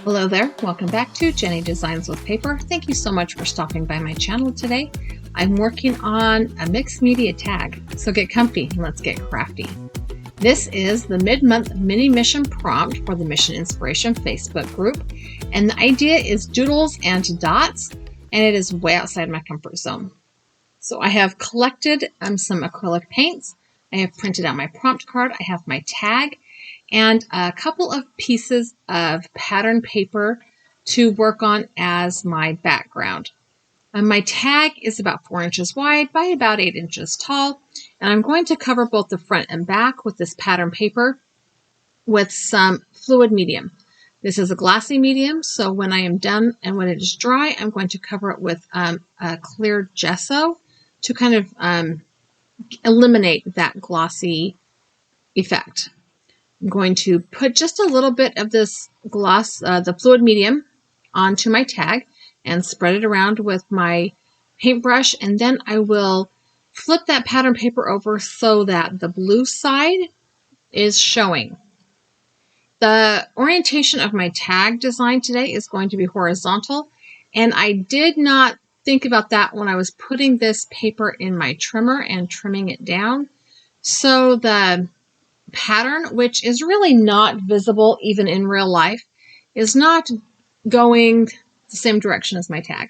Hello there, welcome back to Jennie Designs with Paper. Thank you so much for stopping by my channel today. I'm working on a mixed media tag, so get comfy and let's get crafty. This is the mid-month mini mission prompt for the Mission Inspiration Facebook group, and the idea is doodles and dots, and it is way outside my comfort zone. So I have collected some acrylic paints, I have printed out my prompt card, I have my tag, and a couple of pieces of pattern paper to work on as my background. My tag is about 4 inches wide by about 8 inches tall, and I'm going to cover both the front and back with this pattern paper with some fluid medium. This is a glossy medium, so when I am done and when it is dry, I'm going to cover it with a clear gesso to kind of eliminate that glossy effect. I'm going to put just a little bit of this gloss, the fluid medium, onto my tag and spread it around with my paintbrush, and then I will flip that pattern paper over so that the blue side is showing. The orientation of my tag design today is going to be horizontal, and I did not think about that when I was putting this paper in my trimmer and trimming it down. So the pattern, which is really not visible even in real life, is not going the same direction as my tag,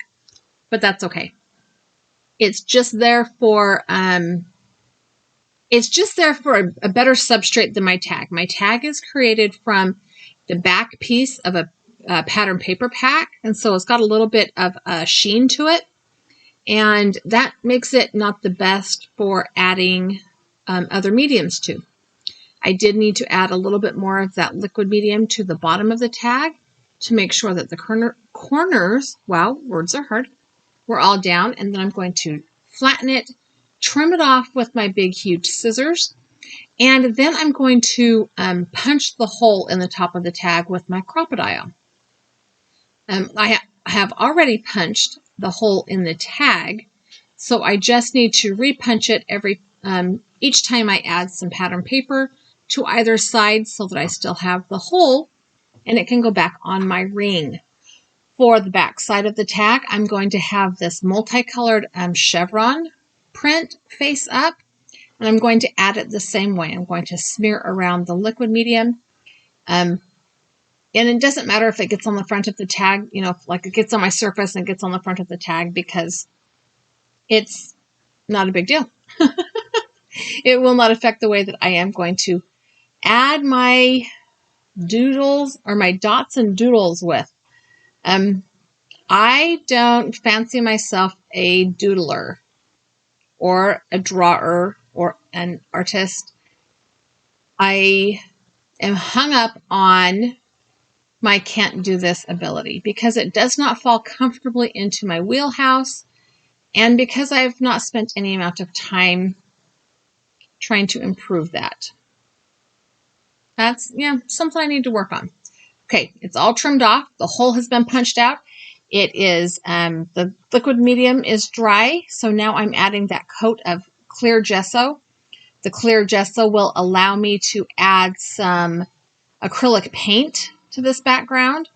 but that's okay. It's just there for a better substrate than my tag. My tag is created from the back piece of a pattern paper pack, and so it's got a little bit of a sheen to it, and that makes it not the best for adding other mediums to. I did need to add a little bit more of that liquid medium to the bottom of the tag to make sure that the corners, wow, words are hard, were all down, and then I'm going to flatten it, trim it off with my big, huge scissors, and then I'm going to punch the hole in the top of the tag with my Crop-A-Dile. I have already punched the hole in the tag, so I just need to repunch it each time I add some pattern paper to either side so that I still have the hole and it can go back on my ring. For the back side of the tag, I'm going to have this multicolored chevron print face up, and I'm going to add it the same way. I'm going to smear around the liquid medium, and it doesn't matter if it gets on the front of the tag, like it gets on my surface and gets on the front of the tag, because it's not a big deal. It will not affect the way that I am going to add my doodles or my dots and doodles with. I don't fancy myself a doodler or a drawer or an artist. I am hung up on my can't do this ability because it does not fall comfortably into my wheelhouse, and because I've not spent any amount of time trying to improve that. That's something I need to work on. Okay, it's all trimmed off. The hole has been punched out. It is the liquid medium is dry, so now I'm adding that coat of clear gesso. The clear gesso will allow me to add some acrylic paint to this background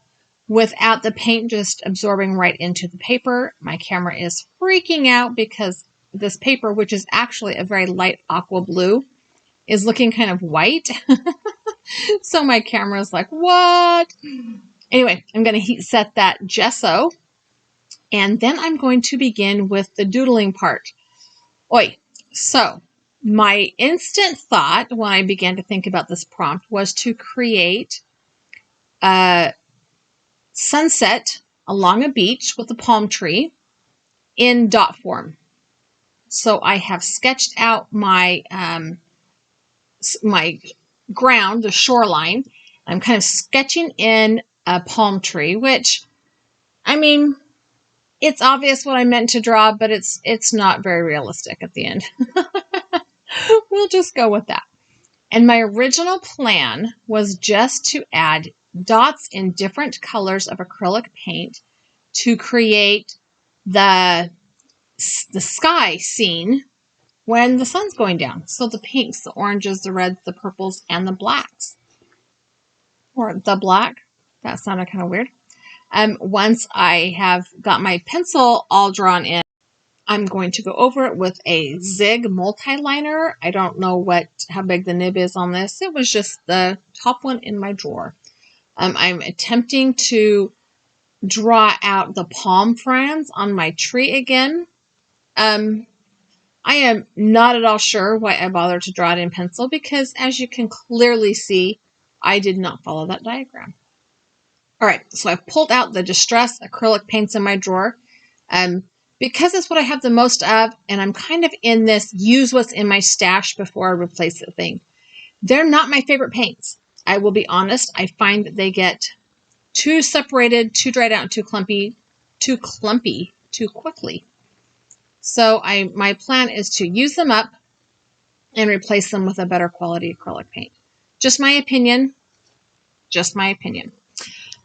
without the paint just absorbing right into the paper. My camera is freaking out because this paper, which is actually a very light aqua blue, is looking kind of white. So my camera is like, what? Anyway, I'm going to heat set that gesso, and then I'm going to begin with the doodling part. So my instant thought when I began to think about this prompt was to create a sunset along a beach with a palm tree in dot form. So I have sketched out my ground, the shoreline. I'm kind of sketching in a palm tree, which, it's obvious what I meant to draw, but it's not very realistic at the end. We'll just go with that. And my original plan was just to add dots in different colors of acrylic paint to create the sky scene when the sun's going down. So the pinks, the oranges, the reds, the purples, and the blacks. Or the black. That sounded kind of weird. Once I have got my pencil all drawn in, I'm going to go over it with a Zig multi-liner. I don't know how big the nib is on this. It was just the top one in my drawer. I'm attempting to draw out the palm fronds on my tree again. I am not at all sure why I bothered to draw it in pencil because, as you can clearly see, I did not follow that diagram. All right, so I've pulled out the Distress acrylic paints in my drawer. Because it's what I have the most of, and I'm kind of in this use what's in my stash before I replace the thing. They're not my favorite paints. I will be honest. I find that they get too separated, too dried out, and too clumpy too quickly. So my plan is to use them up and replace them with a better quality acrylic paint. Just my opinion. Just my opinion.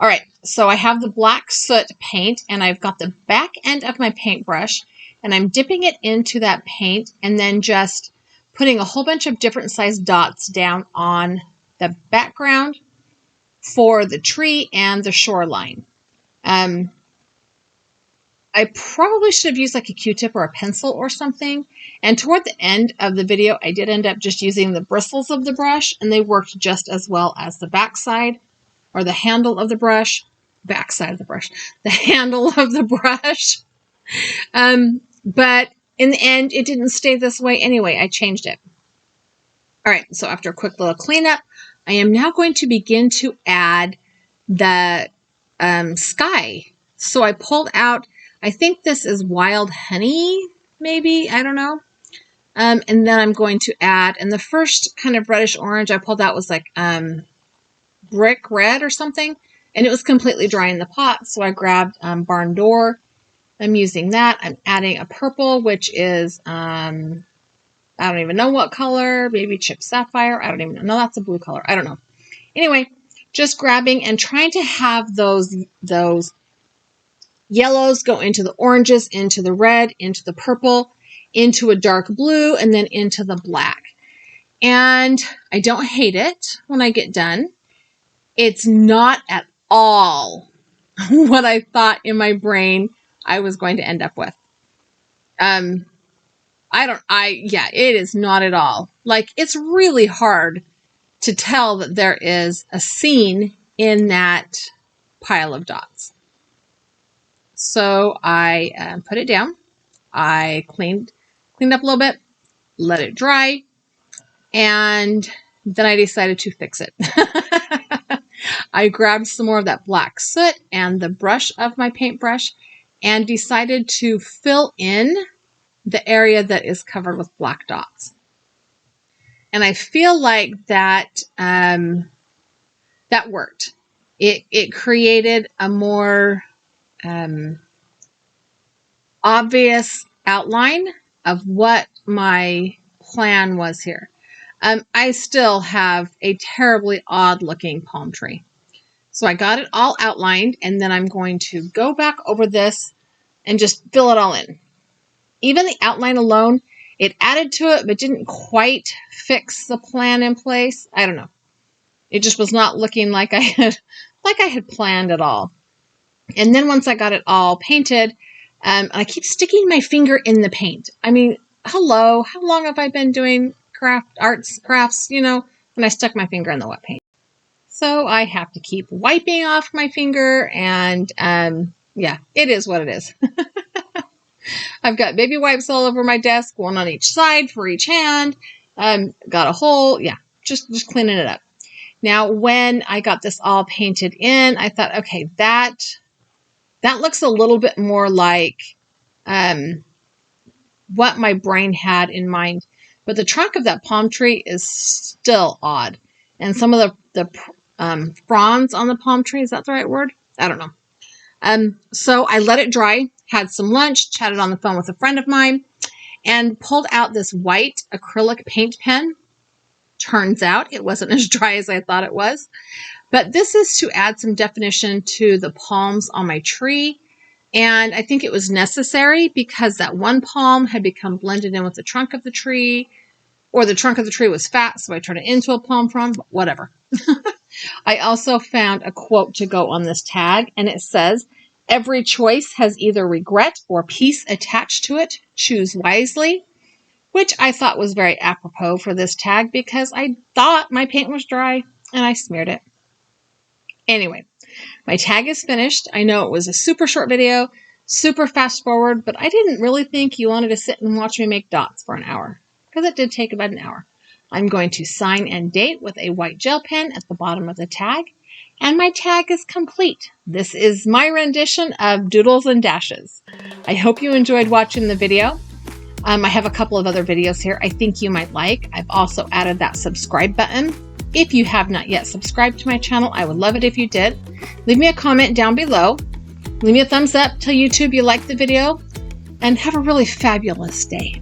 All right, so I have the black soot paint, and I've got the back end of my paintbrush, and I'm dipping it into that paint and then just putting a whole bunch of different sized dots down on the background for the tree and the shoreline. I probably should have used like a Q-tip or a pencil or something. And toward the end of the video, I did end up just using the bristles of the brush, and they worked just as well as the backside or the handle of the brush. Backside of the brush. The handle of the brush. But in the end, it didn't stay this way anyway. I changed it. All right, so after a quick little cleanup, I am now going to begin to add the sky. So I pulled out, I think this is wild honey, maybe, I don't know. And then I'm going to add, and the first kind of reddish orange I pulled out was like brick red or something, and it was completely dry in the pot. So I grabbed barn door. I'm using that. I'm adding a purple, which is, I don't even know what color, maybe chip sapphire. I don't even know. No, that's a blue color. I don't know. Anyway, just grabbing and trying to have those yellows go into the oranges, into the red, into the purple, into a dark blue, and then into the black. And I don't hate it when I get done. It's not at all what I thought in my brain I was going to end up with. It is not at all. Like, it's really hard to tell that there is a scene in that pile of dots. So I put it down. I cleaned up a little bit, let it dry, and then I decided to fix it. I grabbed some more of that black soot and the brush of my paintbrush and decided to fill in the area that is covered with black dots. And I feel like that that worked. It created a more obvious outline of what my plan was here. I still have a terribly odd looking palm tree. So I got it all outlined, and then I'm going to go back over this and just fill it all in. Even the outline alone, it added to it, but didn't quite fix the plan in place. I don't know. It just was not looking like I had planned at all. And then once I got it all painted, I keep sticking my finger in the paint. I mean, hello, how long have I been doing crafts, when I stuck my finger in the wet paint? So I have to keep wiping off my finger, and yeah, it is what it is. I've got baby wipes all over my desk, one on each side for each hand. Got a hole. Yeah, just cleaning it up. Now, when I got this all painted in, I thought, okay, that looks a little bit more like what my brain had in mind. But the trunk of that palm tree is still odd. And some of the fronds on the palm tree, is that the right word? I don't know. So I let it dry, had some lunch, chatted on the phone with a friend of mine, and pulled out this white acrylic paint pen. Turns out it wasn't as dry as I thought it was. But this is to add some definition to the palms on my tree. And I think it was necessary because that one palm had become blended in with the trunk of the tree, or the trunk of the tree was fat, so I turned it into a palm frond, whatever. I also found a quote to go on this tag, and it says, "Every choice has either regret or peace attached to it. Choose wisely," which I thought was very apropos for this tag because I thought my paint was dry and I smeared it. Anyway, my tag is finished. I know it was a super short video, super fast forward, but I didn't really think you wanted to sit and watch me make dots for an hour, because it did take about an hour. I'm going to sign and date with a white gel pen at the bottom of the tag, and my tag is complete. This is my rendition of Doodles and Dashes. I hope you enjoyed watching the video. I have a couple of other videos here I think you might like. I've also added that subscribe button. If you have not yet subscribed to my channel, I would love it if you did. Leave me a comment down below. Leave me a thumbs up, tell YouTube you liked the video, and have a really fabulous day.